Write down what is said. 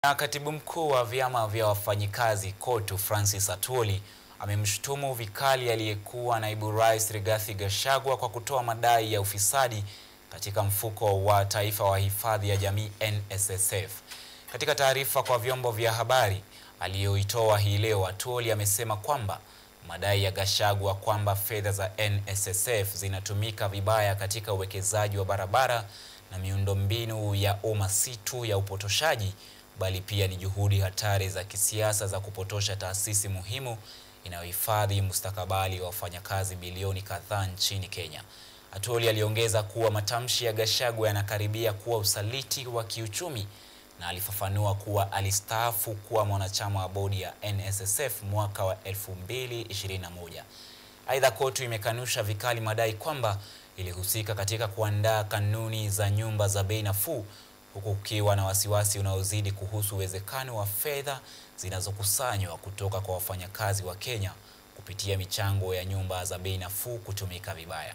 Na katibu mkuu wa vyama vya wafanyikazi KOTU Francis Atwoli amemshutumu vikali aliyekuwa naibu rais Rigathi Gachagua kwa kutoa madai ya ufisadi katika mfuko wa taifa wa hifadhi ya jamii NSSF. Katika taarifa kwa vyombo vya habari aliyoitoa hii leo, Atwoli amesema kwamba madai ya Gachagua kwamba fedha za NSSF zinatumika vibaya katika uwekezaji wa barabara na miundombinu ya umma si tu ya upotoshaji, bali pia ni juhudi hatari za kisiasa za kupotosha taasisi muhimu inayohifadhi mustakabali wa wafanyakazi bilioni kadhaa nchini Kenya. Atwoli aliongeza kuwa matamshi ya Gachagua yanakaribia kuwa usaliti wa kiuchumi, na alifafanua kuwa alistaafu kuwa mwanachama wa bodi ya NSSF mwaka wa 2021. Aidha, KOTU imekanusha vikali madai kwamba ilihusika katika kuandaa kanuni za nyumba za bei nafuu, huku kukiwa na wasiwasi unaozidi kuhusu uwezekano wa fedha zinazokusanywa kutoka kwa wafanyakazi wa Kenya kupitia michango ya nyumba za bei nafuu kutumika vibaya.